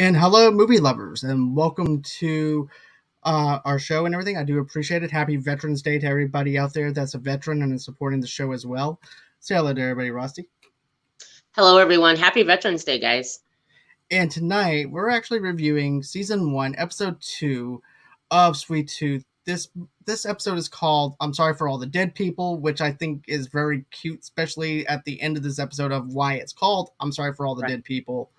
And hello, movie lovers, and welcome to our show and everything. I do appreciate it. Happy Veterans Day to everybody out there that's a veteran and is supporting the show as well. Say hello to everybody, Rossie. Hello, everyone. Happy Veterans Day, guys. And tonight we're actually reviewing season 1, episode 2 of Sweet Tooth. This episode is called "I'm Sorry for All the Dead People," which I think is very cute, especially at the end of this episode of why it's called "I'm Sorry for All the Right, Dead People."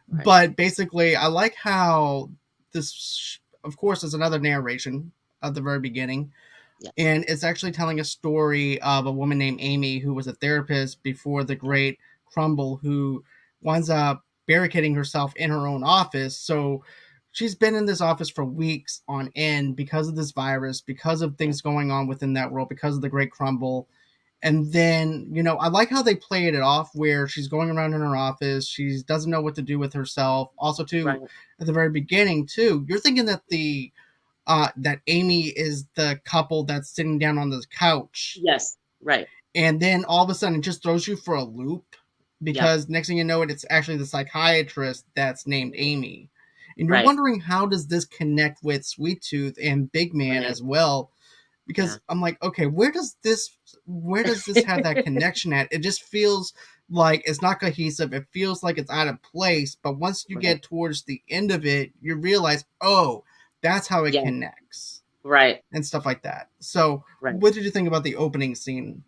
right. But basically, I like how this, of course, is another narration at the very beginning. Yes, And it's actually telling a story of a woman named Amy who was a therapist before the great crumble, who winds up barricading herself in her own office. So she's been in this office for weeks on end because of this virus, because of yes, things going on within that world, because of the great crumble. And then, I like how they played it off where she's going around in her office. She doesn't know what to do with herself. Also, too, right. at the very beginning, too, you're thinking that that Amy is the couple that's sitting down on the couch. Yes, right. And then all of a sudden it just throws you for a loop Yep, because next thing you know it's actually the psychiatrist that's named Amy. And you're right, wondering, how does this connect with Sweet Tooth and Big Man right. as well? Yeah. Because I'm like, okay, where does this have that connection at? It just feels like it's not cohesive. It feels like it's out of place. But once you Right. get towards the end of it, you realize, oh, that's how it Yeah, connects right, and stuff like that. So, right. what did you think about the opening scene?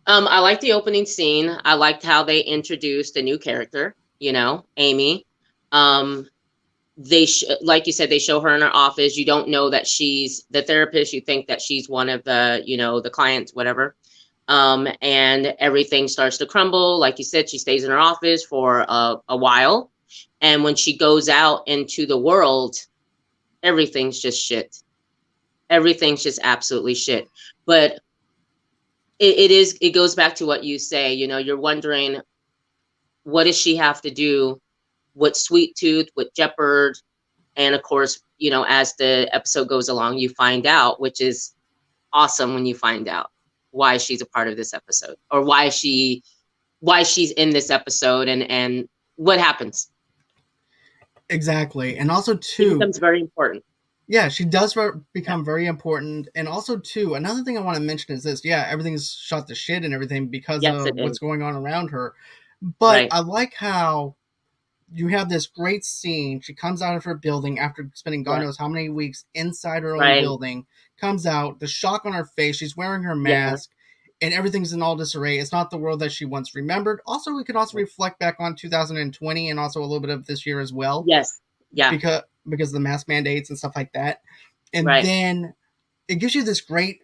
I liked the opening scene. I liked how they introduced a new character, Amy. Um, like you said, they show her in her office. You don't know that she's the therapist. You think that she's one of the clients, whatever. And everything starts to crumble. Like you said, she stays in her office for a while. And when she goes out into the world, everything's just shit. Everything's just absolutely shit. But it goes back to what you say, you're wondering, what does she have to do with Sweet Tooth, with Jeopard? And of course, as the episode goes along, you find out, which is awesome when you find out why she's a part of this episode, or why she's in this episode, and what happens. Exactly. And also, She too, becomes very important. yeah, she does Yeah. become very important. And also, too, another thing I want to mention is this. Yeah, everything's shot to shit and everything because Yes, of it what's is. going on around her. But Right. I like how you have this great scene. She comes out of her building after spending God Yeah. knows how many weeks inside her own Right. building, comes out, the shock on her face, she's wearing her Yeah. mask, and everything's in all disarray. It's not the world that she once remembered. Also, we could also reflect back on 2020 and also a little bit of this year as well, Yes. Yeah. because of the mask mandates and stuff like that. And Right. then it gives you this great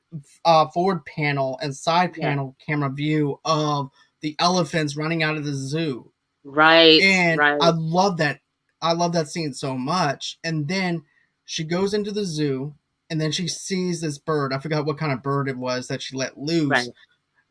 forward panel and side Yeah. panel camera view of the elephants running out of the zoo, Right. and I Right. love that. I love that scene so much. And then she goes into the zoo, and then she sees this bird. I forgot what kind of bird it was that she let loose, Right.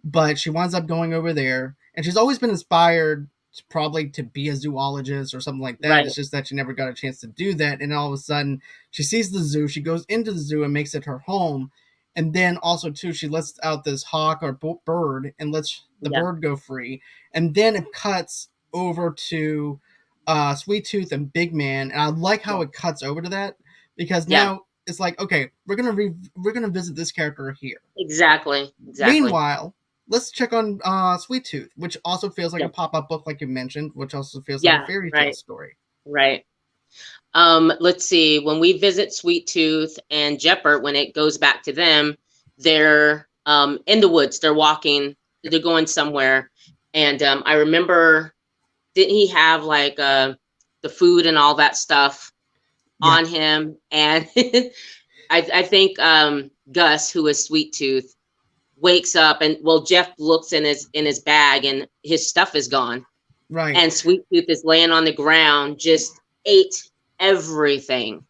but she winds up going over there. And she's always been inspired probably to be a zoologist or something like that. Right. It's just that she never got a chance to do that. And all of a sudden, she sees the zoo. She goes into the zoo and makes it her home. And then also too, she lets out this hawk or bird and lets the Yeah. bird go free. And then it cuts over to Sweet Tooth and Big Man, and I like how Yeah. it cuts over to that because Yeah. now it's like, okay, we're gonna visit this character here. Exactly. Exactly. Meanwhile, let's check on Sweet Tooth, which also feels like a Yeah. pop up book, like you mentioned, which also feels like a Yeah. fairy tale Right. story. Right. Let's see. When we visit Sweet Tooth and Jeopard, when it goes back to them, they're in the woods. They're walking. They're going somewhere. And I remember, didn't he have like the food and all that stuff on Yes, him? And I think Gus, who is Sweet Tooth, wakes up, and well, Jeff looks in his bag, and his stuff is gone. right. And Sweet Tooth is laying on the ground, just ate everything.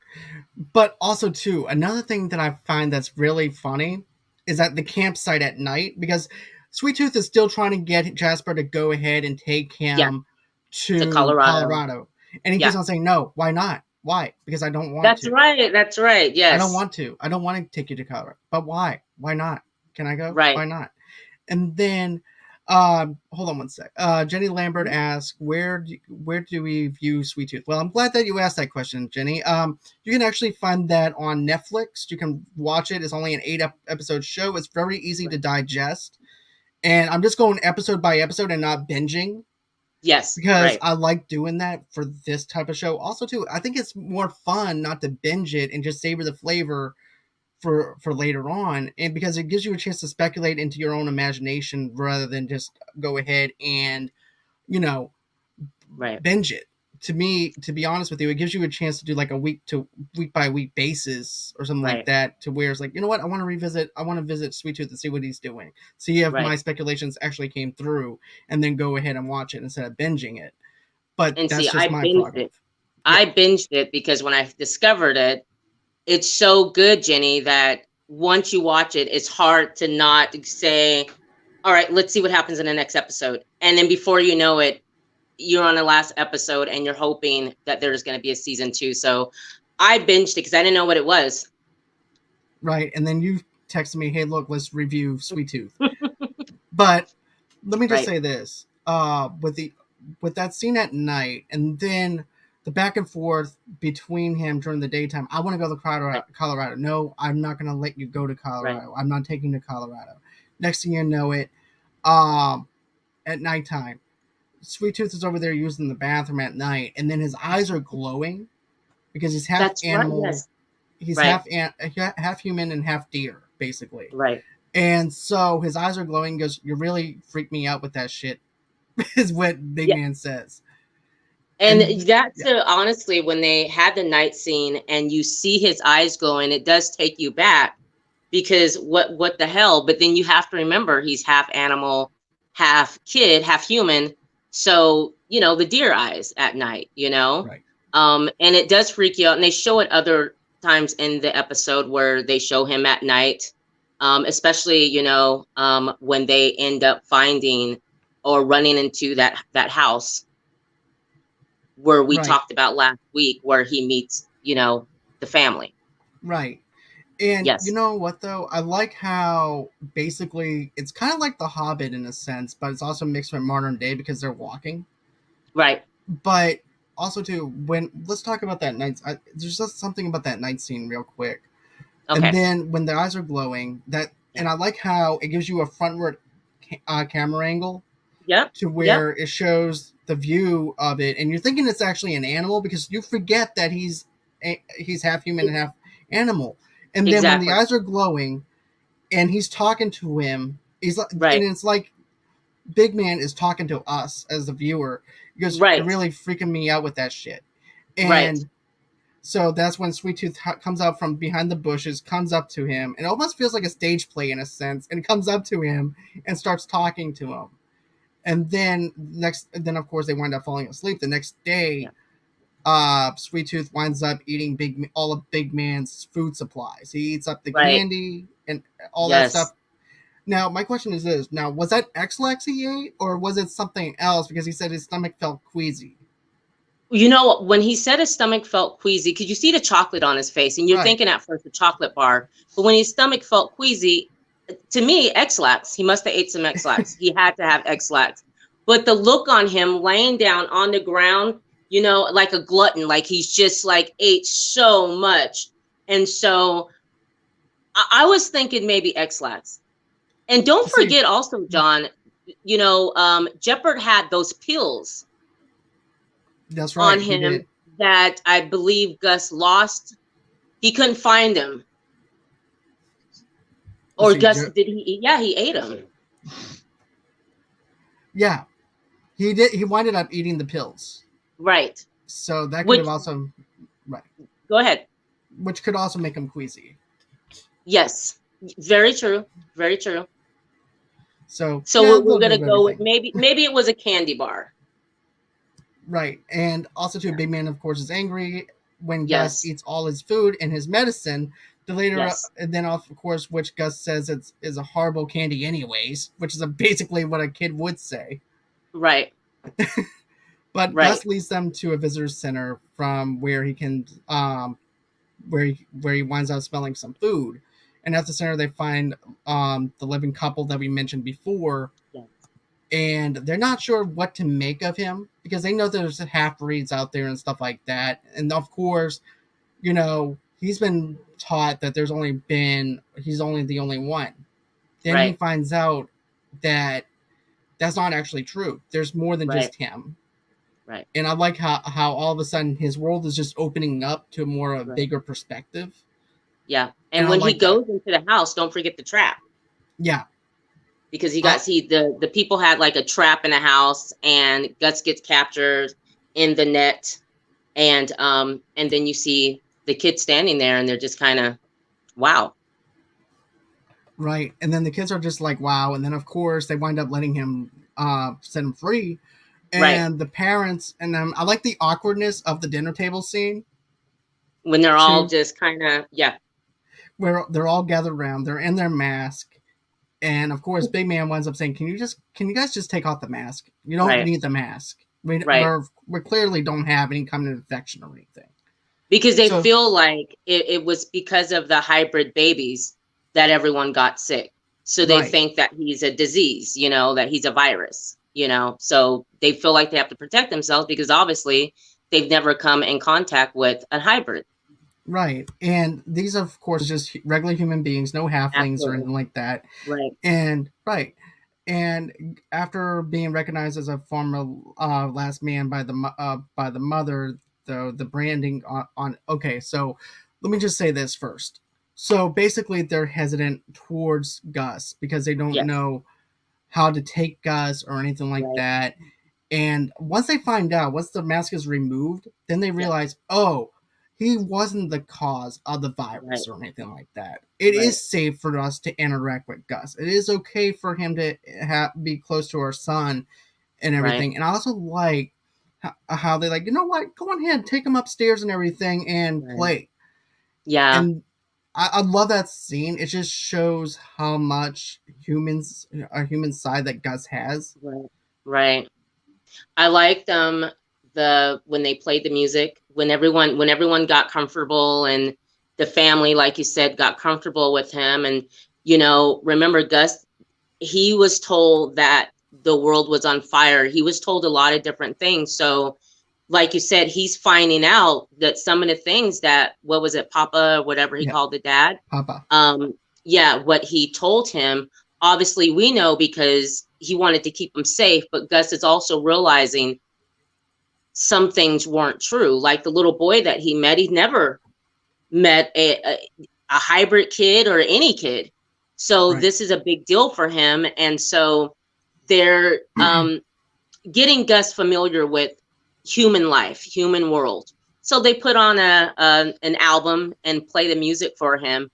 But also too, another thing that I find that's really funny is at the campsite at night, because Sweet Tooth is still trying to get Jasper to go ahead and take Yeah, him to to Colorado. Colorado. And he keeps Yeah, on saying, no, why not? Why? Because I don't want that's to. right. That's right. I don't Yes, want to. I don't want to take you to Colorado. But why? Why not? Can I go? right. Why not? And then Hold on one sec. Jenny Lambert Mhm. asks, where do we view Sweet Tooth? Well, I'm glad that you asked that question, Jenny. You can actually find that on Netflix. You can watch it. It's only an episode show. It's very easy to Right. digest, and I'm just going episode by episode and not binging Yes, because right, I like doing that for this type of show. Also, too, I think it's more fun not to binge it and just savor the flavor for later on, and because it gives you a chance to speculate into your own imagination rather than just go ahead and you know right, binge it. To me, to be honest with you, it gives you a chance to do like a week by week basis or something like right, that, to where it's like, you know what, I want to visit Sweet Tooth and see what he's doing, see if my right. speculations actually came through, and then go ahead and watch it instead of binging it. But And see, that's just I my binged prerogative. it. Yeah. I binged it because when I discovered it, it's so good, Jenny, that once you watch it, it's hard to not say, all right, let's see what happens in the next episode. And then before you know it, you're on the last episode and you're hoping that there's going to be a season two. So I binged it because I didn't know what it was. Right. And then you texted me, hey, look, let's review Sweet Tooth. But let me just Right, say this: with that scene at night, and then the back and forth between him during the daytime. I want to go to Colorado. right, Colorado. No, I'm not going to let you go to right, Colorado. I'm not taking you to Colorado. Next thing you know, it um, at nighttime, Sweet Tooth is over there using the bathroom at night, and then his eyes are glowing because he's half that's right. animal. Yes, He's right, half human and half deer, basically. right. And so his eyes are glowing. He goes, "You really freaked me out with that shit," is what Big Yeah. Man says. And And that's yeah, honestly, when they had the night scene and you see his eyes glowing, it does take you back because what the hell? But then you have to remember he's half animal, half kid, half human. So, the deer eyes at night, right, And it does freak you out. And they show it other times in the episode where they show him at night. Especially, when they end up finding or running into that house where we right, talked about last week where he meets, the family. right. And you Yes. know what though? I like how basically it's kind of like The Hobbit in a sense, but it's also mixed with modern day because they're walking. Right. But also too, when let's talk about that night. There's just something about that night scene real quick. And Okay. then when the eyes are glowing, Yeah. and I like how it gives you a frontward camera angle Yep. to Yep. where it shows the view of it, and you're thinking it's actually an animal because you forget that he's half human and half animal. And then when the Exactly. eyes are glowing and he's talking to him, he's like, and Right. it's like Big Man is talking to us as the viewer because you're Right. really freaking me out with that shit. Right. And so that's when Sweet Tooth comes out from behind the bushes, comes up to him, and it almost feels like a stage play in a sense, and comes up to him and starts talking to him. And then of course they wind up falling asleep. The next day, Yeah. Sweet Tooth winds up eating all of Big Man's food supplies. He eats up the Right. candy and all that stuff. Yes. Now, my question is this: now, was that X-Lax he ate, or was it something else? Because he said his stomach felt queasy. When he said his stomach felt queasy, because you see the chocolate on his face, and you're Right, thinking at first a chocolate bar, but when his stomach felt queasy, to me, X-Lax, he must have ate some X-Lax. He had to have X-Lax. But the look on him laying down on the ground, like a glutton, like he's just like ate so much. And so I was thinking maybe X-Lax. And don't see, forget also, John, Jeopard had those pills that's on right, he him did. that I believe Gus lost. He couldn't find them. Let's Or see, Gus, did he eat? Yeah, he ate them. yeah, he did. He winded up eating the pills, Right. so that could have Which, also, right, go ahead. which could also make him queasy. Yes. Very true. Very true. So So yeah, a we're little bit gonna of go with everything. maybe it was a candy bar. Right. And also too, Yeah. Big Man of course is angry when Gus Yes. eats all his food and his medicine. The later Yes. and then of course which Gus says it's is a horrible candy anyways, which is basically what a kid would say. Right. But Right. Gus leads them to a visitor center from where he can where he winds up smelling some food. And at the center they find the living couple that we mentioned before, Yes. and they're not sure what to make of him because they know there's half breeds out there and stuff like that. And of course, he's been taught that he's only the only one. Then he Right. finds out that that's not actually true. There's more than Right. just him. Right. And I like how all of a sudden his world is just opening up to more of a Right. bigger perspective. Yeah. And And I when he like that. goes into the house, don't forget the trap. Yeah. Because you Uh, got see the people had like a trap in the house, and Gus gets captured in the net, and then you see the kids standing there, and they're just kind of wow. right. And then the kids are just like, wow. And then of course they wind up letting him set him free. Right. And the parents and then I like the awkwardness of the dinner table scene When they're all too, just kind of, yeah. where they're all gathered around, they're in their mask, and of course Big Man winds up saying, can you guys just take off the mask? You don't Right. need the mask. Right. We clearly don't have any kind of infection or anything. Because they So feel like it was because of the hybrid babies that everyone got sick. So they right. think that he's a disease, that he's a virus, So they feel like they have to protect themselves because obviously they've never come in contact with a hybrid. Right. And these, of course, just regular human beings, no halflings or Absolutely. anything like that. Right. And, right. And after being recognized as a former last man by the mother, the branding okay, so let me just say this first. So basically, they're hesitant towards Gus because they don't Yes. know how to take Gus or anything like Right. that. And once they find out, once the mask is removed, then they Yes. realize, oh, he wasn't the cause of the Right. virus or anything like that. It Right. is safe for us to interact with Gus. It is okay for him to be close to our son and Right. everything. And I also like how they like, you know what? Go on ahead, take him upstairs and everything and Right. play. Yeah. And I love that scene. It just shows how much a human side that Gus has. Right. Right. I liked the when they played the music, when everyone got comfortable, and the family, like you said, got comfortable with him. And remember Gus, he was told that the world was on fire. He was told a lot of different things. So like you said, he's finding out that some of the things that, what was it, Papa, whatever he Yeah, called the dad, Papa. yeah, what he told him, obviously we know because he wanted to keep him safe, but Gus is also realizing some things weren't true. Like the little boy that he met, he never met a hybrid kid or any kid. So Right. this is a big deal for him. And so they're getting Gus familiar with human life, human world. So they put on an album and play the music for him.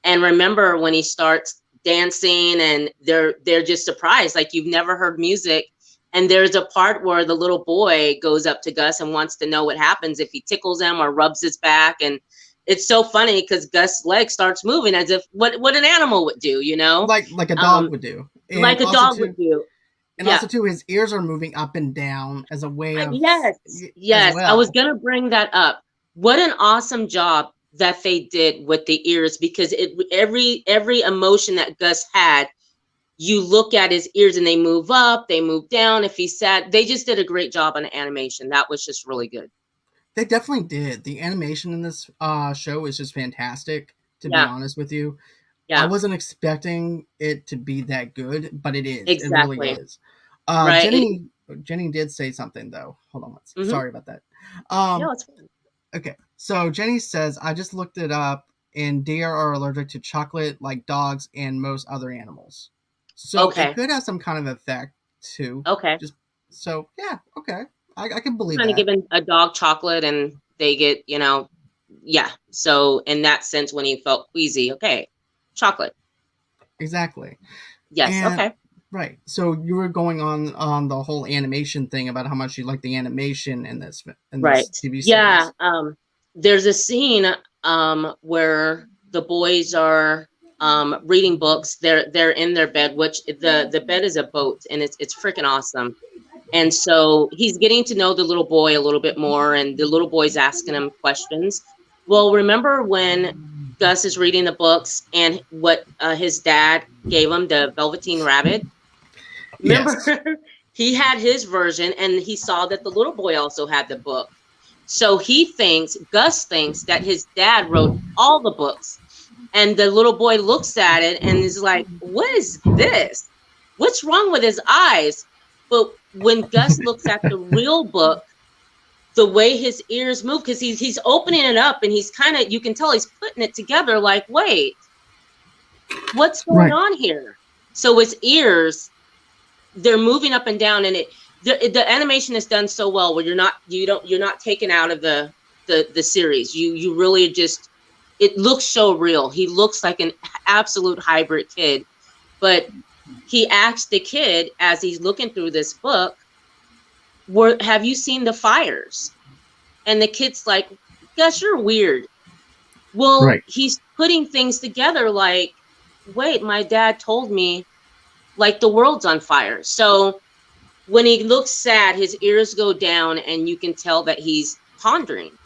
And remember when he starts dancing, and they're just surprised, like you've never heard music. And there's a part where the little boy goes up to Gus and wants to know what happens if he tickles him or rubs his back. And it's so funny because Gus' leg starts moving as if what an animal would do, Like a dog um, would do. like a dog would do. And Yeah. also too, his ears are moving up and down as a way of Yes, as yes. I was well. gonna bring that up. What an awesome job that they did with the ears, because every emotion that Gus had, you look at his ears and they move up, they move down. If he's sad, they just did a great job on the animation. That was just really good. They definitely did. The animation in this show is just fantastic. To be Yeah, honest with you, I yeah, wasn't expecting it to be that good, but it is. It really exactly. is. Right. Jenny did say something though. Hold on, Mm-hmm. sorry about that. No, Um, it's fine. okay, so Jenny says I just looked it up, and deer are allergic to chocolate like dogs and most other animals. So it Okay. could have some kind of effect too. Okay. Just so yeah, okay, I can believe Kind of that giving a dog chocolate and they get, yeah. So in that sense, when he felt queasy, okay, chocolate. exactly. Yes. And Okay. right, so you were going on the whole animation thing about how much you like the animation in this Right. TV Yeah. series. There's a scene where the boys are reading books. They're in their bed, which the bed is a boat, and it's freaking awesome. And so he's getting to know the little boy a little bit more, and the little boy's asking him questions. Well, remember when Gus is reading the books and what his dad gave him, the Velveteen Rabbit? Remember, Yes. he had his version and he saw that the little boy also had the book. So Gus thinks that his dad wrote all the books. And the little boy looks at it and is like, what is this? What's wrong with his eyes? But when Gus looks at the real book, the way his ears move, because he's opening it up and he's kind of, you can tell he's putting it together like, wait, what's going Right. on here? So his ears, they're moving up and down, and the animation is done so well where you're not taken out of the series. You really just, it looks so real. He looks like an absolute hybrid kid. But he asked the kid as he's looking through this book, have you seen the fires? And the kid's like, Gus, you're weird. Well, Right. he's putting things together like, wait, my dad told me like the world's on fire. So when he looks sad, his ears go down and you can tell that he's pondering.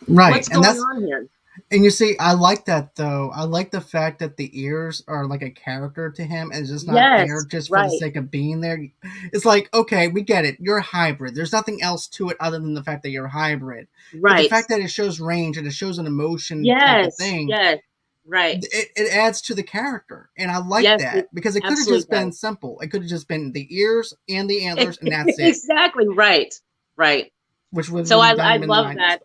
Right. What's And going that's on here? and you see, I like that though. I like the fact that the ears are like a character to him and just not there Yes, just for the right, sake of being there. It's like, okay, we get it. You're a hybrid. There's nothing else to it other than the fact that you're a hybrid. But the right. fact that it shows range and it shows an emotion type of Yes, thing, yes, right. it adds to the character. And I like Yes, it that because it could have absolutely just does. been simple. It could have just been the ears and the antlers and that's it, Exactly, right, right. which would So have been I done in the love 90s.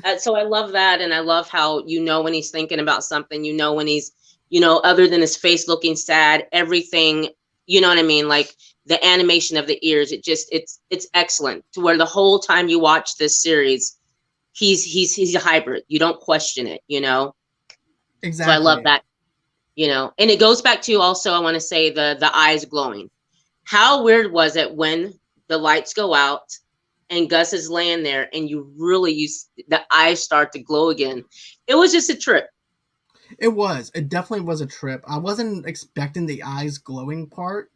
that. So I love that, and I love how when he's thinking about something, when he's other than his face looking sad, everything, you know what I mean, like the animation of the ears, it's excellent to where the whole time you watch this series, he's a hybrid. You don't question it. So I love Exactly. that. And it goes back to also, I want to say the eyes glowing. How weird was it when the lights go out and Gus is laying there and the eyes start to glow again? It was just a trip. It was. It definitely was a trip. I wasn't expecting the eyes glowing part,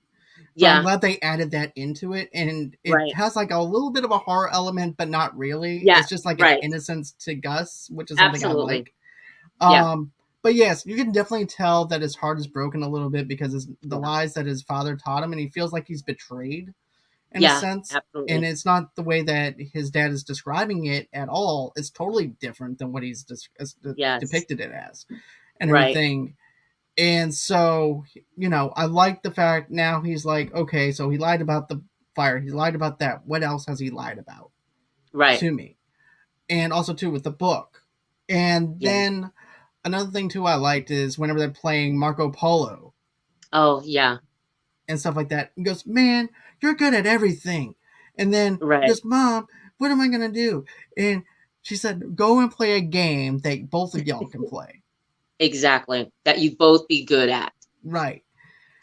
but I'm Yeah, glad they added that into it. And it right. has like a little bit of a horror element, but not really. Yeah, It's just like an right. innocence to Gus, which is something I Absolutely. like. Yeah, Um, but yes, you can definitely tell that his heart is broken a little bit because the yeah, lies that his father taught him, and he feels like he's betrayed in a yeah, sense. And absolutely. it's not the way that his dad is describing it at all. It's totally different than what he's Yes, depicted it as and right, everything. And so, I like the fact now he's like, okay, so he lied about the fire. He lied about that. What else has he lied about right. to me? And also, too, with the book. And Yeah. then another thing, too, I liked is whenever they're playing Marco Polo Oh, yeah, and stuff like that, he goes, man, you're good at everything. And then he right. goes, Mom, what am I going to do? And she said, go and play a game that both of y'all can play. Exactly. That you both be good at. Right.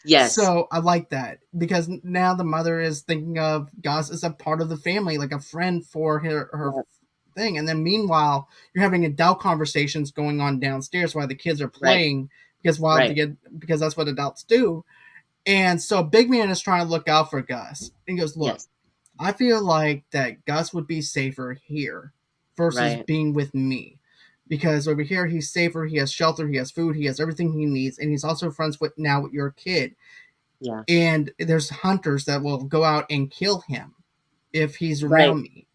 Yes, So I like that because now the mother is thinking of Gus as a part of the family, like a friend for her yes, thing. And then meanwhile, you're having adult conversations going on downstairs while the kids are right, playing right. because that's what adults do. And so Big Man is trying to look out for Gus. And he goes, "Look, Yes, I feel like that Gus would be safer here versus right. being with me." Because over here he's safer, he has shelter, he has food, he has everything he needs, and he's also friends with your kid, Yeah, and there's hunters that will go out and kill him if he's right. around me.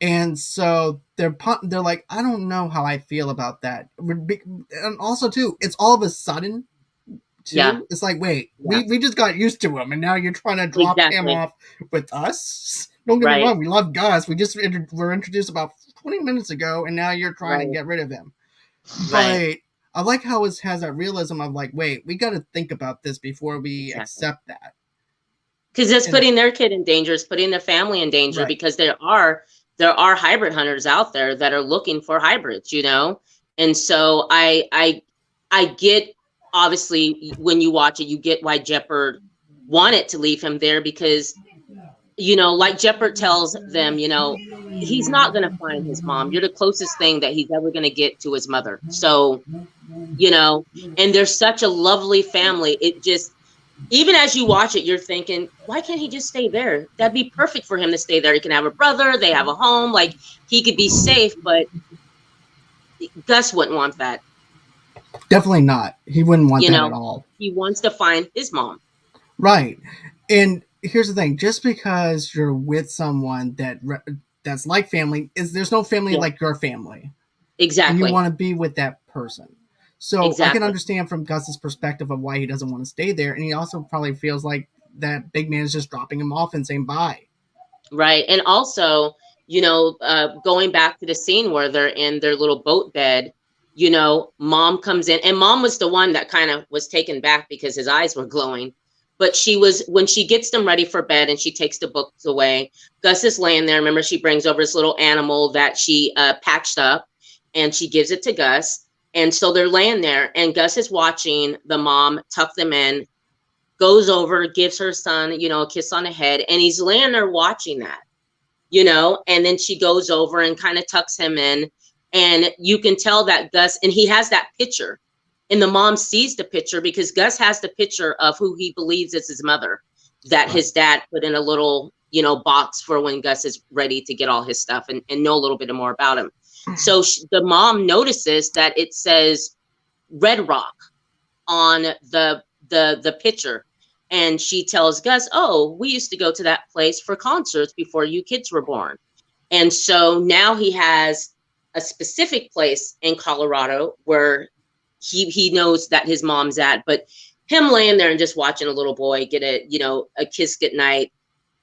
And so they're like, I don't know how I feel about that. And also too, it's all of a sudden Yeah, too. It's like, wait, yeah, we just got used to him, and now you're trying to drop him exactly. off with us. Don't get me Right, wrong, we love Gus. We just were introduced about 20 minutes ago, and now you're trying to right, get rid of him. right. But I like how it has that realism of like, wait, we got to think about this before we Exactly. accept that. Because it's And putting their kid in danger, it's putting their family in danger, right, because there are hybrid hunters out there that are looking for hybrids. And so I get, obviously, when you watch it, you get why Jeopard wanted to leave him there, because like Jeopard tells them, he's not going to find his mom. You're the closest thing that he's ever going to get to his mother. So, you know, and they're such a lovely family. It just, even as you watch it, you're thinking, why can't he just stay there? That'd be perfect for him to stay there. He can have a brother, they have a home, like he could be safe, but Gus wouldn't want that. definitely not. He wouldn't want You that at know, all. he wants to find his mom. Right. And here's the thing: just because you're with someone that's like family, is there's no family Yeah, like your family, and you exactly. want to be with that person. So I can Exactly. understand from Gus's perspective of why he doesn't want to stay there, and he also probably feels like that big man is just dropping him off and saying bye. Right. And also, going back to the scene where they're in their little boat bed, mom comes in, and mom was the one that kind of was taken back because his eyes were glowing. But when she gets them ready for bed and she takes the books away, Gus is laying there. Remember, she brings over this little animal that she patched up, and she gives it to Gus. And so they're laying there, and Gus is watching the mom tuck them in, goes over, gives her son, a kiss on the head, and he's laying there watching that, and then she goes over and kind of tucks him in. And you can tell that Gus, and he has that picture, and the mom sees the picture because Gus has the picture of who he believes is his mother, that Right. his dad put in a little, box for when Gus is ready to get all his stuff and know a little bit more about him. So the mom notices that it says Red Rock on the picture, and she tells Gus, "Oh, we used to go to that place for concerts before you kids were born." And so now he has a specific place in Colorado where he knows that his mom's at. But him laying there and just watching a little boy get a kiss goodnight,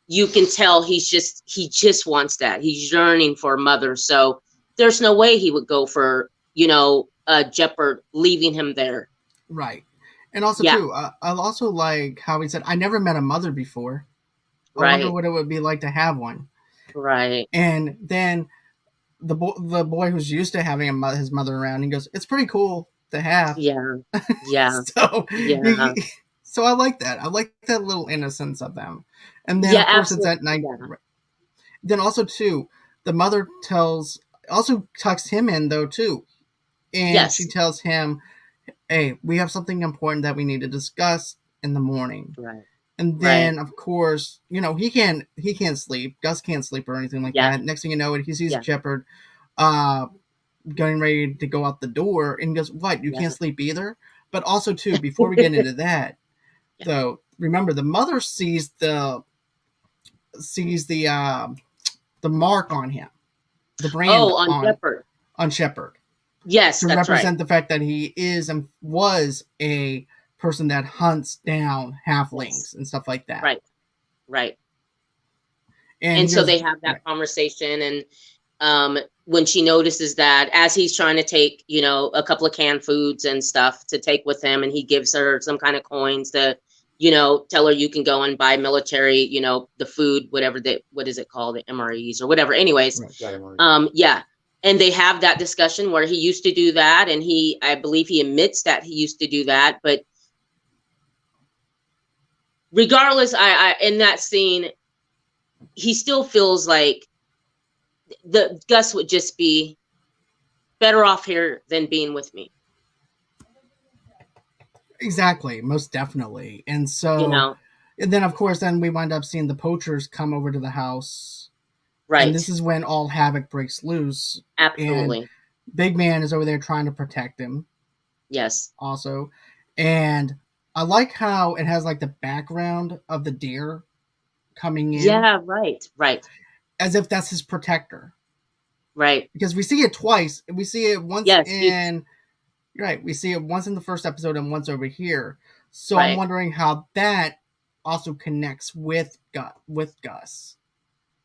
you can tell he just wants that. He's yearning for a mother. So there's no way he would go for Jeopard leaving him there. Right. And also Yeah, too, I also like how he said, "I never met a mother before. I wonder right, what it would be like to have one." right. And then the boy who's used to having his mother around, he goes, "It's pretty cool to have." Yeah, yeah, So yeah, so I like that. I like that little innocence of them. And then yeah. of course it's Absolutely. at night. Yeah. Then also too, the mother tells also tucks him in though too, and she Yes. tells him, "Hey, we have something important that we need to discuss in the morning." Right. And Right. then of course, he can't sleep. Gus can't sleep or anything like Yeah. that. Next thing you know, he sees Yeah. Shepard uh getting ready to go out the door, and he goes, "What? You can't Yeah. sleep either?" But also too, before we get into that, Yeah. though, remember the mother sees the mark on him, the brand Oh, on Jeopardy. on Shepard, Yes, to that's right. represent the fact that he is and was a person that hunts down Yes. halflings and stuff like that. Right. Right. And And he so goes, they have that right, conversation, and when she notices that as he's trying to take, a couple of canned foods and stuff to take with him, and he gives her some kind of coins to, tell her you can go and buy military, the food, whatever what is it called, the MREs or whatever. Anyways, right, yeah. And they have that discussion where he used to do that, and I believe he admits that he used to do that, but regardless, I in that scene, he still feels like the Gus would just be better off here than being with me. exactly, most definitely. And You so, know, and then of course, then we wind up seeing the poachers come over to the house, and this right? is when all havoc breaks loose, and Absolutely. Big Man is over there trying to protect him Yes. also. And I like how it has like the background of the deer coming in Yeah. Right. Right. as if that's his protector. Right. Because we see it twice. We see it once Yes. in right, we see it once in the first episode and once over here. So I'm Right. wondering how that also connects with Gus and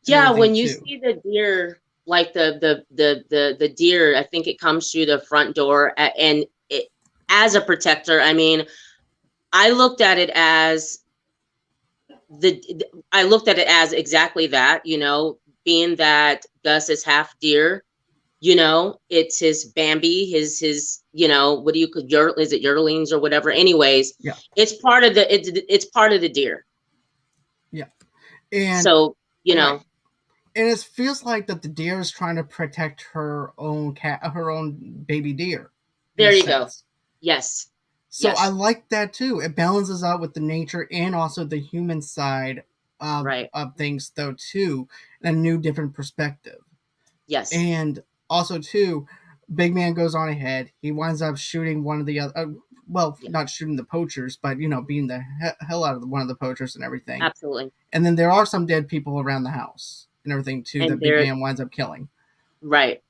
Yeah. everything When you too. see the deer, like the deer, I think it comes through the front door, and it, as a protector. I mean, I looked at it as I looked at it as exactly that, being that Gus is half deer, it's his Bambi, his, what do you call is it yearlings or whatever? Anyways, Yeah, it's part of the deer. yeah. And So, right. And it feels like that the deer is trying to protect her own cat, her own baby deer, in a there you go. sense. Yes. So I Yes. like that too. It balances out with the nature and also the human side Right. of things, though too, in a new different perspective. Yes. And also too, Big Man goes on ahead. He winds up shooting one of the other. well, Yeah, not shooting the poachers, but beating the hell out of one of the poachers and everything. absolutely. And then there are some dead people around the house and everything too And that Big they're Man winds up killing. right,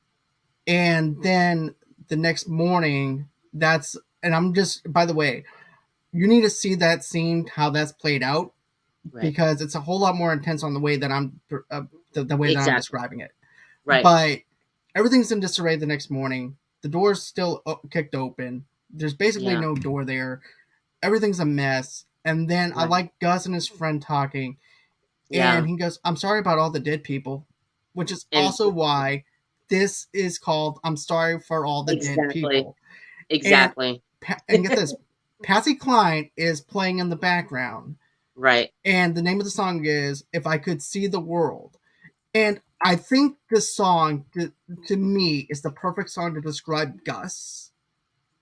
And then the next morning, that's and I'm just by the way, you need to see that scene how that's played out right. because it's a whole lot more intense on the way that the way that I'm Exactly. describing it. Right. But everything's in disarray the next morning. The door's still kicked open. There's basically Yeah. no door there. Everything's a mess. And then I Right. like Gus and his friend talking, and Yeah. he goes, "I'm sorry about all the dead people," which is And also why this is called "I'm sorry for all the dead exactly. people." And Exactly. and get this, Patsy Cline is playing in the background, Right. and the name of the song is "If I Could See the World." And I think this song, to me, is the perfect song to describe Gus.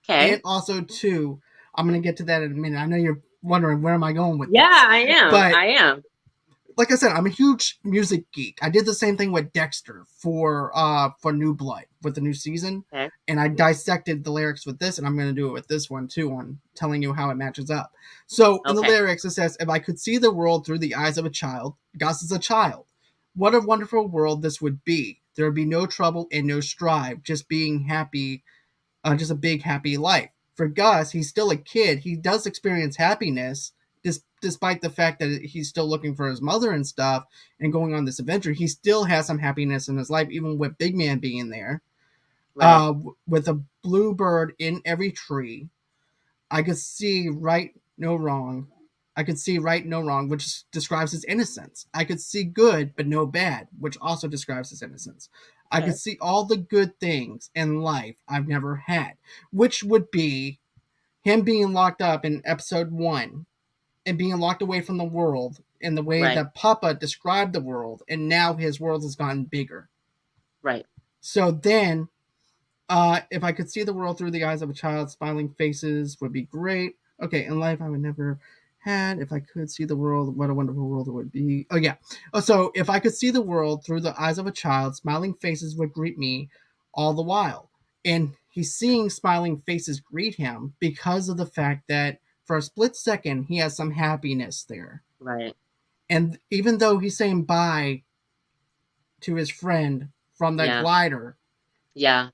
And Okay. also, too, I'm going to get to that in a minute. I know you're wondering where am I going with Yeah, this. I am. But I am. like I said, I'm a huge music geek. I did the same thing with Dexter for New Blood with the new season, Okay. and I dissected the lyrics with this, and I'm going to do it with this one too, on telling you how it matches up. So in the Okay. lyrics, it says, "If I could see the world through the eyes of a child, Gus is a child. What a wonderful world this would be. There would be no trouble and no strife, just being happy, just a big happy life." For Gus, he's still a kid. He does experience happiness, despite the fact that he's still looking for his mother and stuff and going on this adventure. He still has some happiness in his life, even with Big Man being there. Right. With a bluebird in every tree, I could see right, no wrong. I could see right, no wrong, which describes his innocence. I could see good, but no bad, which also describes his innocence. I could Okay. see all the good things in life I've never had, which would be him being locked up in episode 1 and being locked away from the world in the way Right. that Papa described the world, and now his world has gotten bigger. Right. So then if I could see the world through the eyes of a child, smiling faces would be great. Okay, in life I would never had. If I could see the world, what a wonderful world it would be. Oh yeah. Oh, so if I could see the world through the eyes of a child, smiling faces would greet me all the while. And he's seeing smiling faces greet him because of the fact that for a split second he has some happiness there. Right. And even though he's saying bye to his friend from that Yeah. glider, Yeah.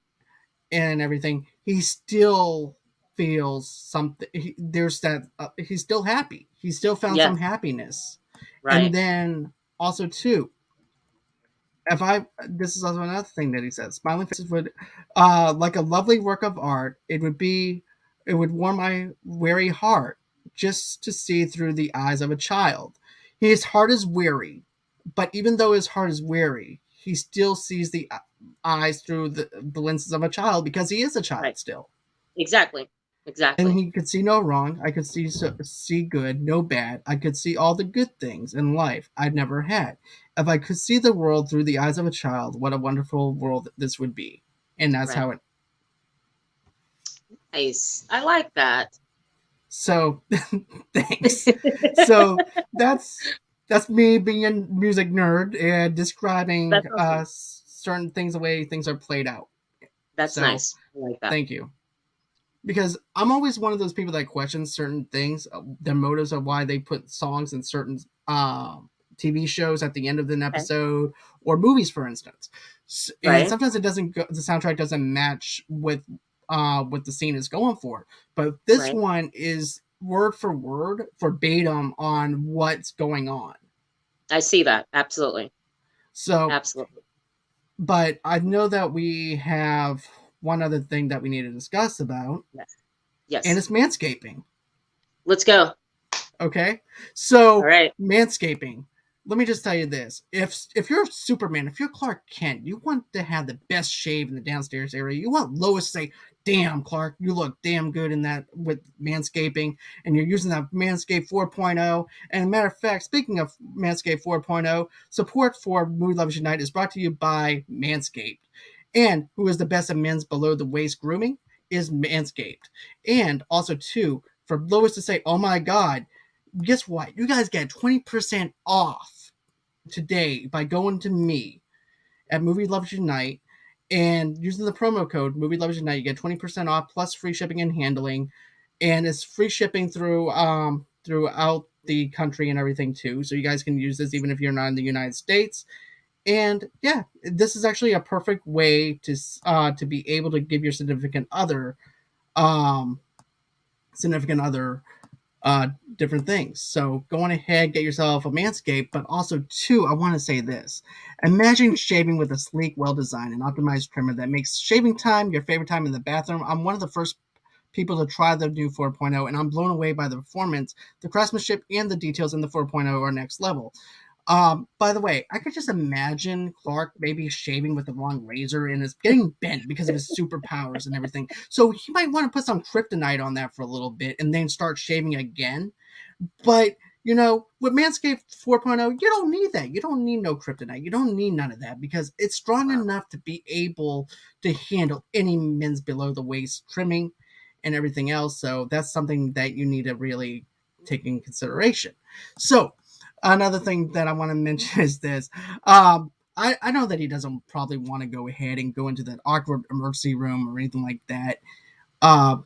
and everything, he still feels something. There's that. He's still happy. He still found some Yes. happiness. And Right. then also too, if I this is also another thing that he says. Smiling faces would, like a lovely work of art. It would warm my weary heart just to see through the eyes of a child. His heart is weary, but even though his heart is weary, he still sees the eyes through the lenses of a child because he is a child Right. still. Exactly. And Exactly. he could see no wrong. I could see good, no bad. I could see all the good things in life I'd never had. If I could see the world through the eyes of a child, what a wonderful world this would be. And that's Right. how it. Nice. I like that. So, thanks. So that's me being a music nerd and describing That's awesome. certain things the way things are played out. That's So, nice. I like that. thank you. Because I'm always one of those people that questions certain things, the motives of why they put songs in certain TV shows at the end of an Okay. episode or movies, for instance. And Right. sometimes it doesn't go, the soundtrack doesn't match with what the scene is going for. But this Right. one is word for word, verbatim on what's going on. I see that. Absolutely. So, Absolutely. but I know that we have one other thing that we need to discuss about, Yes. and Yes. it's manscaping. Let's go. Okay, All so right. manscaping. Let me just tell you this: if you're Superman, if you're Clark Kent, you want to have the best shave in the downstairs area. You want Lois to say, "Damn, Clark, you look damn good in that with manscaping," and you're using that Manscaped 4.0. And matter of fact, speaking of Manscaped 4.0, support for Mood Loves Unite is brought to you by Manscaped, and who is the best at men's below the waist grooming is Manscaped, and also too for Lois to say, "Oh my God." Guess what? You guys get 20% off today by going to me at Movie Loves Unite and using the promo code Movie Loves Unite. You get 20% off plus free shipping and handling. and it's free shipping throughout the country and everything too. So you guys can use this even if you're not in the United States. And yeah, this is actually a perfect way to be able to give your um significant other different things. So go on ahead, get yourself a Manscaped, but also too, I want to say this. Imagine shaving with a sleek, well-designed and optimized trimmer that makes shaving time your favorite time in the bathroom. I'm one of the first people to try the new 4.0, and I'm blown away by the performance, the craftsmanship, and the details in the 4.0 are next level. By the way, I could just imagine Clark maybe shaving with the wrong razor and it's getting bent because of his superpowers and everything. So he might want to put some kryptonite on that for a little bit and then start shaving again. But with Manscaped 4.0, you don't need that. You don't need no kryptonite. You don't need none of that because it's strong Wow. enough to be able to handle any men's below the waist trimming and everything else. So that's something that you need to really take in consideration. So another thing that I want to mention is this. I know that he doesn't probably want to go ahead and go into that awkward emergency room or anything like that. Uh,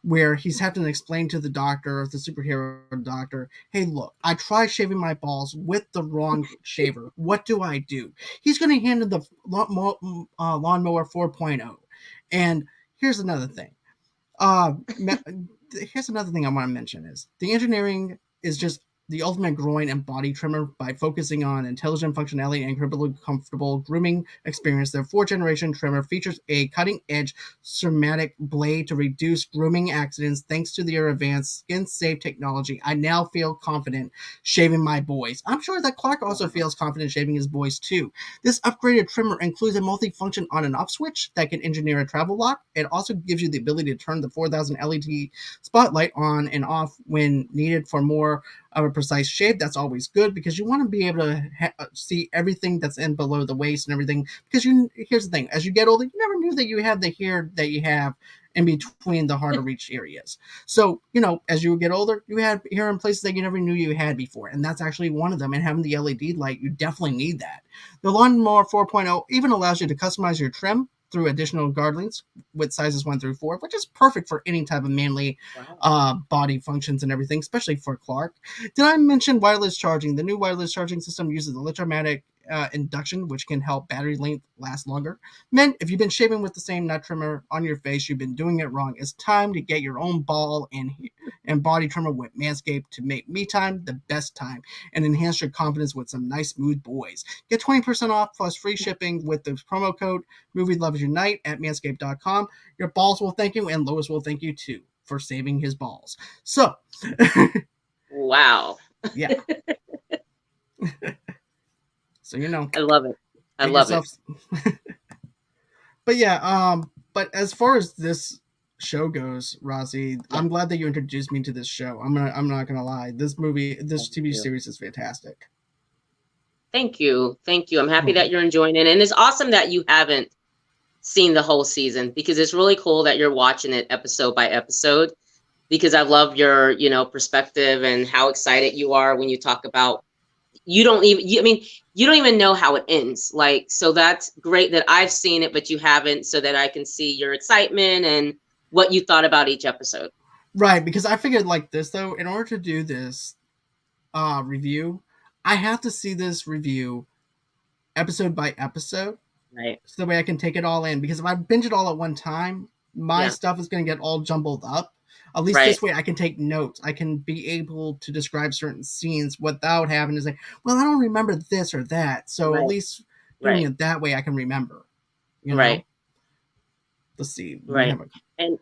where he's having to explain to the doctor, the superhero doctor, hey, look, I tried shaving my balls with the wrong shaver. What do I do? He's going to hand him the lawnmower 4.0. And here's another thing. Uh, here's another thing I want to mention is the engineering is just the ultimate groin and body trimmer by focusing on intelligent functionality and incredibly comfortable grooming experience. Their 4th-generation trimmer features a cutting-edge ceramic blade to reduce grooming accidents thanks to their advanced skin-safe technology. I now feel confident shaving my boys. I'm sure that Clark also feels confident shaving his boys too. This upgraded trimmer includes a multi-function on and off switch that can engineer a travel lock. It also gives you the ability to turn the 4000 LED spotlight on and off when needed for more of a precise shave. That's always good because you want to be able to see everything that's in below the waist and everything. Because here's the thing: as you get older, you never knew that you had the hair that you have in between the hard to reach areas. So as you get older, you have hair in places that you never knew you had before, and that's actually one of them. And having the LED light, you definitely need that. The Lawnmower 4.0 even allows you to customize your trim through additional guard links with sizes 1 through 4, which is perfect for any type of manly Wow. body functions and everything, especially for Clark. Did I mention wireless charging? The new wireless charging system uses electromagnetic induction, which can help battery length last longer. Men, if you've been shaving with the same nut trimmer on your face, you've been doing it wrong. It's time to get your own ball and body trimmer with Manscaped to make me time the best time and enhance your confidence with some nice smooth boys. Get 20% off plus free shipping with the promo code Movie Loves Unite at manscaped.com. Your balls will thank you, and Lois will thank you too for saving his balls. So, Wow. yeah. So I love it. I get love it. yourself. But yeah, but as far as this show goes, Rossi, Yeah. I'm glad that you introduced me to this show. I'm not gonna lie. This Thank TV you. series is fantastic. Thank you. Thank you. I'm happy Oh, that you're enjoying it. And it's awesome that you haven't seen the whole season because it's really cool that you're watching it episode by episode because I love your, perspective and how excited you are when you talk about you don't even you, I mean, you don't even know how it ends. Like, so that's great that I've seen it, but you haven't, so that I can see your excitement and what you thought about each episode. right, because I figured like this though, in order to do this review, I have to see this review episode by episode Right. so that way I can take it all in. Because if I binge it all at one time, my Yeah. stuff is going to get all jumbled up. At least Right. this way I can take notes. I can be able to describe certain scenes without having to say, well, I don't remember this or that. So at Right. least doing Right. it that way I can remember, you know? Right. Let's see. We Right. have a. And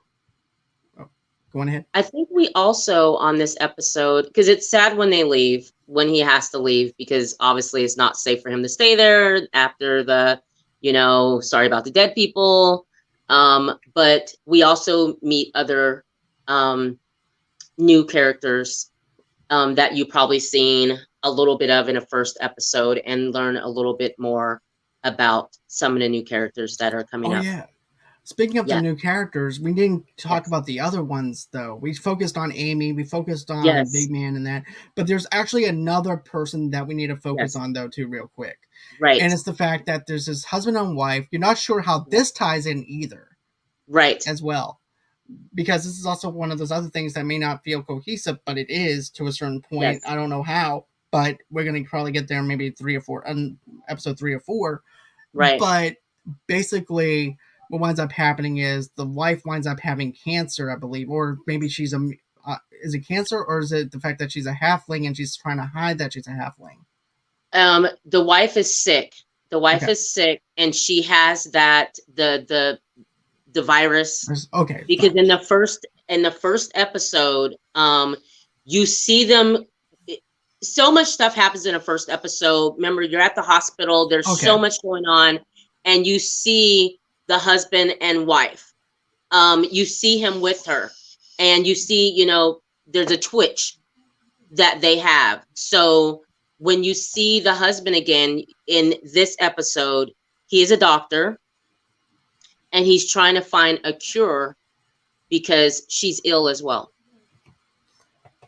Oh, go on ahead. I think we also on this episode, because it's sad when they leave, when he has to leave, because obviously it's not safe for him to stay there after the, sorry about the dead people. But we also meet other um, new characters that you probably seen a little bit of in a first episode and learn a little bit more about some of the new characters that are coming Oh, up. yeah. Speaking of the Yeah. new characters, we didn't talk Yes. about the other ones though. We focused on Amy, we focused on Yes. Big Man and that, but there's actually another person that we need to focus Yes. on though too, real quick. And Right. it's the fact that there's this husband and wife. You're not sure how Yeah. this ties in either, Right. as well. because this is also one of those other things that may not feel cohesive, but it is to a certain point. Yes. I don't know how, but we're going to probably get there maybe three or four, episode 3 or 4. Right. But basically, what winds up happening is the wife winds up having cancer, I believe, or maybe she's a. Is it cancer, or is it the fact that she's a halfling and she's trying to hide that she's a halfling? The wife is sick. The wife Okay. is sick, and she has that the virus, Okay, because fine. in the first episode, you see them. So much stuff happens in the first episode. Remember, you're at the hospital. There's so Okay. much going on, and you see the husband and wife. You see him with her, and you see, there's a twitch that they have. So when you see the husband again in this episode, he is a doctor and he's trying to find a cure because she's ill as well.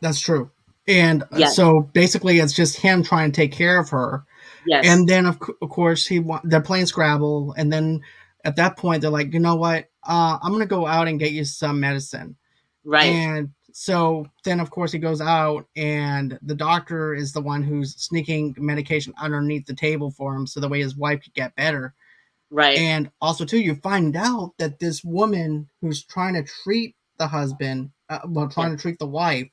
That's true. And Yes. so basically, it's just him trying to take care of her. Yes. And then, of course, they're playing Scrabble. And then at that point, they're like, you know what? I'm going to go out and get you some medicine. Right. And so then, of course, he goes out, and the doctor is the one who's sneaking medication underneath the table for him so the way his wife could get better. Right. And also, too, you find out that this woman who's trying to treat the husband, Yes. trying to treat the wife,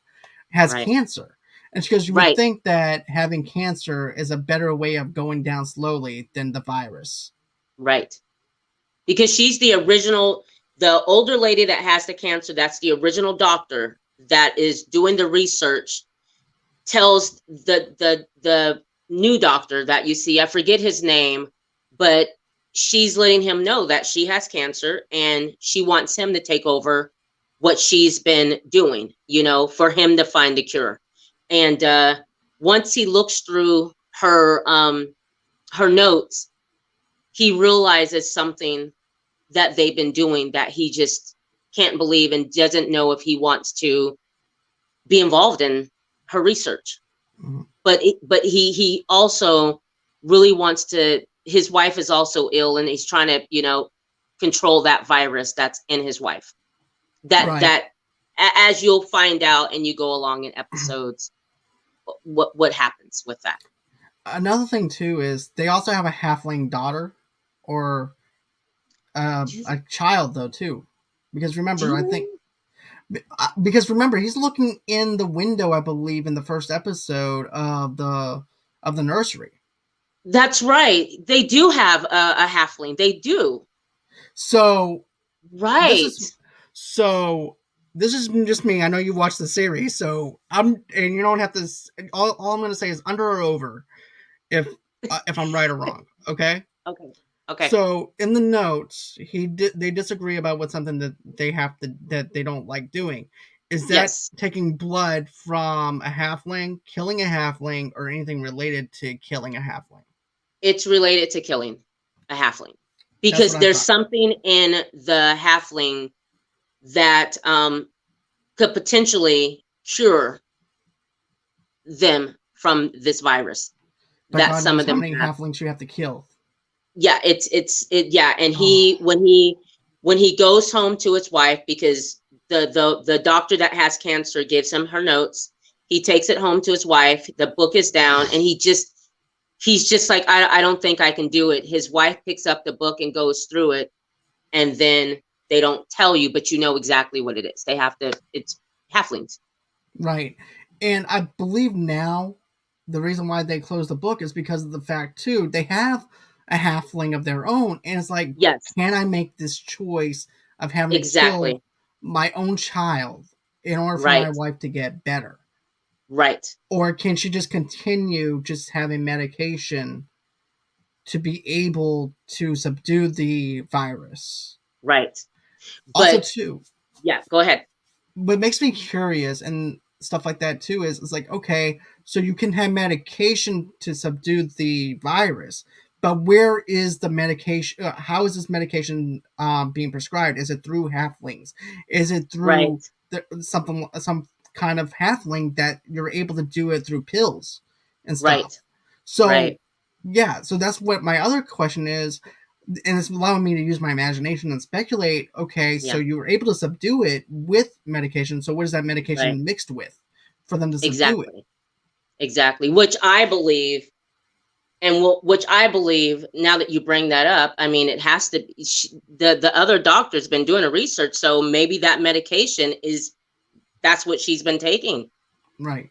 has Right. cancer. And it's because you would Right. think that having cancer is a better way of going down slowly than the virus. Right. Because she's the original, the older lady that has the cancer, that's the original doctor that is doing the research, tells the new doctor that you see, I forget his name, but she's letting him know that she has cancer and she wants him to take over what she's been doing, for him to find the cure. And once he looks through her notes, he realizes something that they've been doing that he just can't believe and doesn't know if he wants to be involved in her research. Mm-hmm. But he also really wants to. His wife is also ill, and he's trying to control that virus that's in his wife. Right. That as you'll find out, and you go along in episodes, what happens with that. Another thing, too, is they also have a halfling daughter, or a child, though, too. Because remember, I think. Because remember, he's looking in the window, I believe, in the first episode of the nursery. That's right. They do have a halfling. They do. So this Right. is so this is just me. I know you watched the series, so and you don't have to. All I'm going to say is under or over, if I'm right or wrong. Okay. Okay. Okay. So in the notes, they disagree about what something that they don't like doing. Is that Yes. taking blood from a halfling, killing a halfling, or anything related to killing a halfling? It's related to killing a halfling That's because what I there's thought. something in the halfling that could potentially cure them from this virus But that God some knows of how them many have. halflings you have to kill. Yeah, yeah, and Oh, when he goes home to his wife, because the doctor that has cancer gives him her notes, he takes it home to his wife, the book is down, and he's just like, I don't think I can do it. His wife picks up the book and goes through it, and then they don't tell you, but you know exactly what it is. It's halflings. right. And I believe now the reason why they closed the book is because of the fact too they have a halfling of their own, and it's like, Yes, can I make this choice of having to exactly. kill my own child in order for my Right, wife to get better? right, Or can she just continue just having medication to be able to subdue the virus? right. Also, But too, yeah, go ahead. what makes me curious and stuff like that too is it's like, okay, so you can have medication to subdue the virus, but where is the medication? How is this medication being prescribed? Is it through halflings? Is it Right, through some kind of halfling that you're able to do it through pills and stuff? right, So right. yeah, so that's what my other question is. and it's allowing me to use my imagination and speculate. Okay, so Yeah, you were able to subdue it with medication. So what is that right. medication mixed with for them to subdue it? Exactly. Exactly. Which I believe, which I believe, now that you bring that up, I mean, it has to be, the other doctor's been doing a research, so maybe that medication is, that's what she's been taking, Right.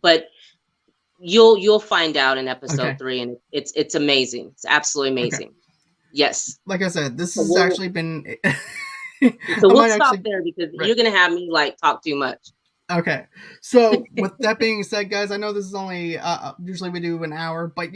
but you'll find out in episode Okay. 3, and it's amazing. It's absolutely Okay. amazing. Yes. Like I said, this So has actually been. so I we'll might stop actually. there because Right. you're gonna have me like talk too much. Okay. So with that being said, guys, I know this is only usually we do an hour, but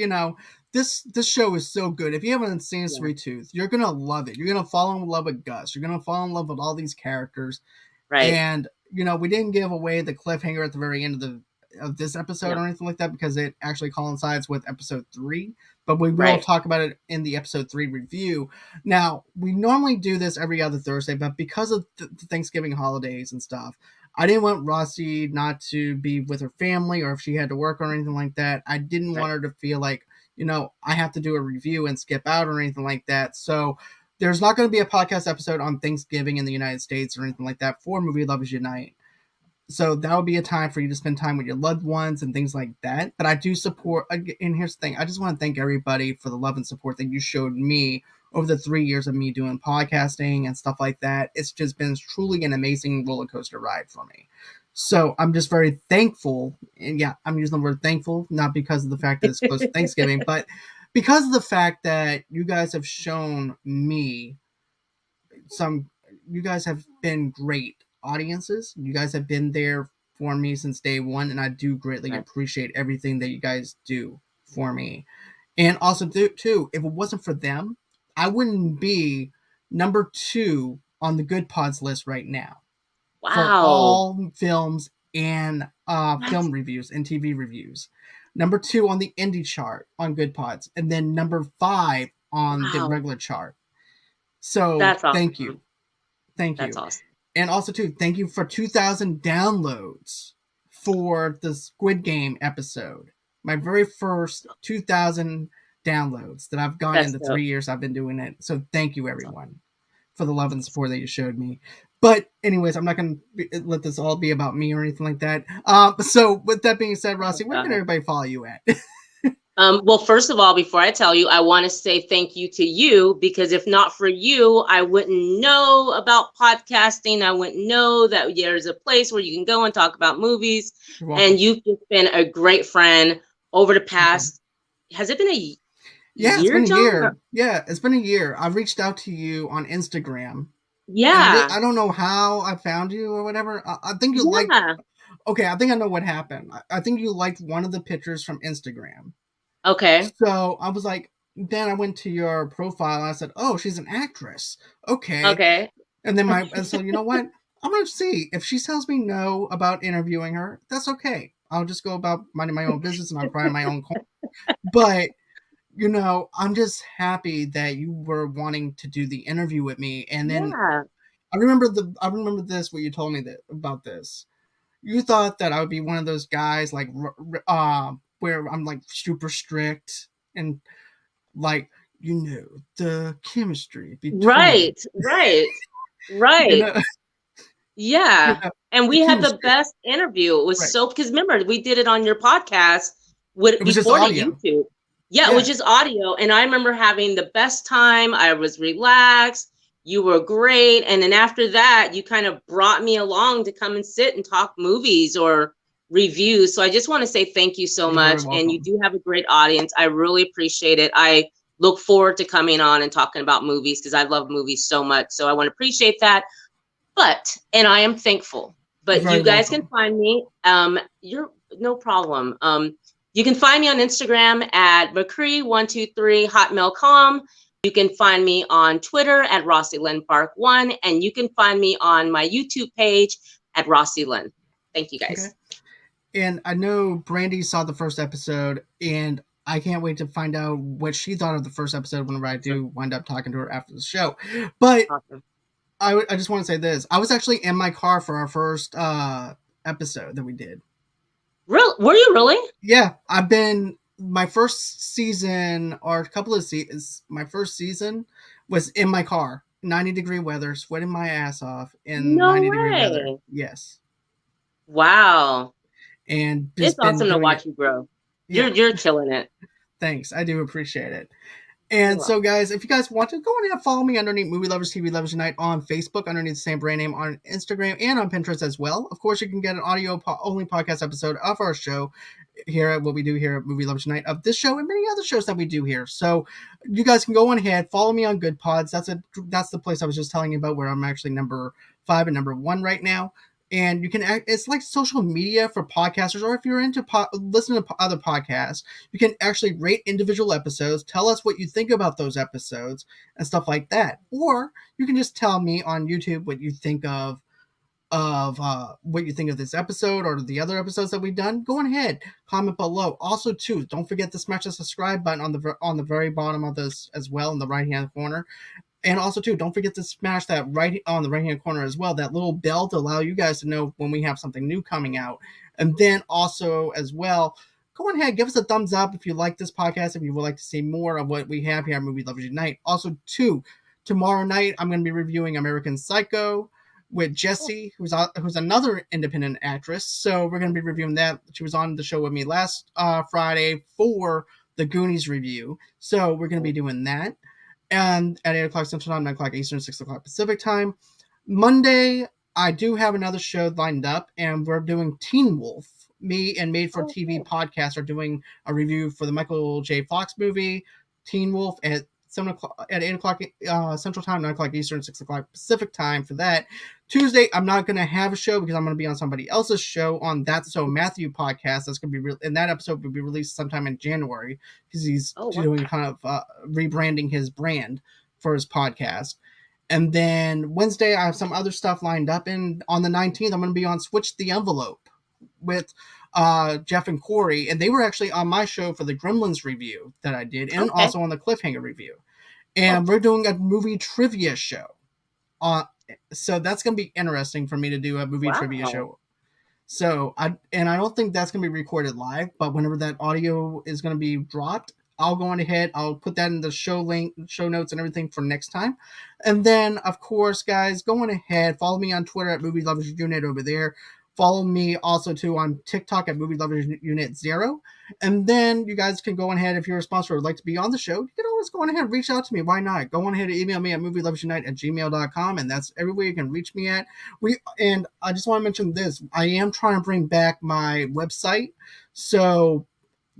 this show is so good. If you haven't seen Yeah. Sweet Tooth, you're gonna love it. You're gonna fall in love with Gus. You're gonna fall in love with all these characters. Right. And we didn't give away the cliffhanger at the very end of this episode No. or anything like that because it actually coincides with episode 3. But we will Right. talk about it in the episode 3 review. Now, we normally do this every other Thursday, but because of the Thanksgiving holidays and stuff, I didn't want Rossie not to be with her family or if she had to work or anything like that. I didn't Right. want her to feel like, I have to do a review and skip out or anything like that. So there's not going to be a podcast episode on Thanksgiving in the United States or anything like that for Movie Lovers Unite. So that would be a time for you to spend time with your loved ones and things like that. But I do support, and here's the thing, I just want to thank everybody for the love and support that you showed me over the 3 years of me doing podcasting and stuff like that. It's just been truly an amazing roller coaster ride for me. So I'm just very thankful. And yeah, I'm using the word thankful, not because of the fact that it's close to Thanksgiving, but because of the fact that you guys have shown me some you guys have been great audiences. You guys have been there for me since day one, and I do greatly Right. appreciate everything that you guys do for me. And also, too, if it wasn't for them, I wouldn't be number 2 on the Good Pods list right now for Wow. all films and That's film reviews and TV reviews. Number 2 on the indie chart on Good Pods, and then number 5 on the wow. regular chart. So That's thank you. awesome. Thank That's you. awesome. And also, too, thank you for 2,000 downloads for the Squid Game episode. My very first 2,000 downloads that I've gotten in That's the dope. 3 years I've been doing it. So thank you, That's awesome. everyone, for the love That's and awesome. support that you showed me. But anyways, I'm not going to let this all be about me or anything like that. So with that being said, Oh, Rossie, where can God. everybody follow you at? Well, first of all, before I tell you, I want to say thank you to you, because if not for you, I wouldn't know about podcasting. I wouldn't know that there's a place where you can go and talk about movies. You're And welcome. you've just been a great friend over the Thank you. past, has it been a Yeah, it's year, been a John? year. Yeah, it's been a year. I've reached out to you on Instagram, and Yeah. I don't know how I found you or whatever. I think you like. Yeah. Okay, I think I know what happened. I think you liked one of the pictures from Instagram. Okay. So I was like, then I went to your profile and I said, "Oh, she's an actress." Okay, Okay. and then so you know what? I'm gonna see if she tells me no about interviewing her. That's okay. I'll just go about minding my own business and I'll cry in my own corner. But I'm just happy that you were wanting to do the interview with me. And then Yeah. I remember this what you told me about this. You thought that I would be one of those guys like where I'm like super strict and like the chemistry between Right. Right. you Right. know you Yeah. know And the we had the chemistry, best interview. It was right? so, because remember, we did it on your podcast with It was just before the audio. YouTube. Yeah, it was Yeah, just audio. And I remember having the best time. I was relaxed. You were great. And then after that, you kind of brought me along to come and sit and talk movies or reviews. So I just want to say thank you so you're very much. And you welcome. do have a great audience. I really appreciate it. I look forward to coming on and talking about movies because I love movies so much. So I want to appreciate that. And I am thankful. You're But very you guys can welcome. find me. You're no problem. You can find me on Instagram at mccree123hotmail.com. You can find me on Twitter at RossieLynnPark1, and you can find me on my YouTube page at Rossie Lynn. Thank you Okay. guys. And I know Brandy saw the first episode, and I can't wait to find out what she thought of the first episode whenever I Awesome. do wind up talking to her after the show. But Awesome. I just want to say this. I was actually in my car for our first episode that we did. Were you really? Yeah, I've been. my first season or a couple of seasons, my first season was in my car, 90-degree weather, sweating my ass off in No 90-degree weather. way. Yes. Wow. And It's just been awesome to doing watch it. you grow. Yeah. You're killing it. Thanks. I do appreciate it. You're And so, welcome. guys, if you guys want to go on and follow me underneath Movie Lovers TV Lovers Unite on Facebook, underneath the same brand name on Instagram and on Pinterest as well. Of course, you can get an audio only podcast episode of our show here at what we do here at Movie Lovers Unite of this show and many other shows that we do here. So you guys can go on ahead, follow me on Good Pods. That's the place I was just telling you about where I'm actually number 5 and number 1 right now. And you can it's like social media for podcasters, or if you're into listening to other podcasts, you can actually rate individual episodes, tell us what you think about those episodes and stuff like that. Or you can just tell me on YouTube what you think of this episode or the other episodes that we've done. Go on ahead, comment below. Also, too, don't forget to smash the subscribe button on the very bottom of this as well in the right hand corner. And also, too, don't forget to smash that right on the right-hand corner as well, that little bell to allow you guys to know when we have something new coming out. And then also, as well, go on ahead, give us a thumbs up if you like this podcast, if you would like to see more of what we have here at Movie Lovers Unite. Also, too, tomorrow night, I'm going to be reviewing American Psycho with Jessie, who's another independent actress. So we're going to be reviewing that. She was on the show with me last Friday for the Goonies review. So we're going to be doing that and at 8 o'clock Central Time, 9 o'clock Eastern, 6 o'clock Pacific Time. Monday, I do have another show lined up, and we're doing Teen Wolf. Me and Made for Oh, TV cool. podcast are doing a review for the Michael J. Fox movie, Teen Wolf, at 7 o'clock, at 8 o'clock Central Time, 9 o'clock Eastern, 6 o'clock Pacific Time for that. Tuesday, I'm not going to have a show because I'm going to be on somebody else's show on That's So Matthew podcast. That's going to be and that episode will be released sometime in January because he's Oh, wow. doing kind of rebranding his brand for his podcast. And then Wednesday, I have some other stuff lined up. And on the 19th, I'm going to be on Switch the Envelope with Jeff and Corey. And they were actually on my show for the Gremlins review that I did, and Okay. also on the Cliffhanger review. Oh, And we're doing a movie trivia show. So that's going to be interesting for me to do a movie trivia wow. show. So I don't think that's going to be recorded live, but whenever that audio is going to be dropped, I'll go on ahead. I'll put that in the show link, show notes, and everything for next time. And then, of course, guys, go on ahead. Follow me on Twitter at Movie Lovers Unit over there. Follow me also too on TikTok at Movie Lovers Unit 0. And then you guys can go on ahead, if you're a sponsor or would like to be on the show, you can always go on ahead and reach out to me. Why not? Go on ahead and email me at movieloversunite@gmail.com, and that's everywhere you can reach me at. And I just want to mention this. I am trying to bring back my website. So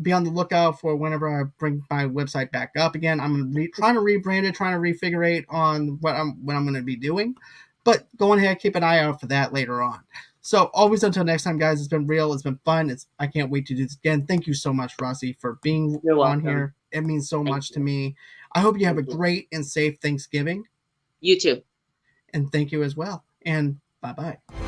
be on the lookout for whenever I bring my website back up again. I'm trying to rebrand it, trying to refigure on what I'm going to be doing. But go on ahead, keep an eye out for that later on. So always until next time, guys, it's been real. It's been fun. I can't wait to do this again. Thank you so much, Rossie, for being You're on welcome. here. It means so Thank much to you. me. I hope you have a Thank you. great and safe Thanksgiving. You too. And thank you as well. And bye-bye.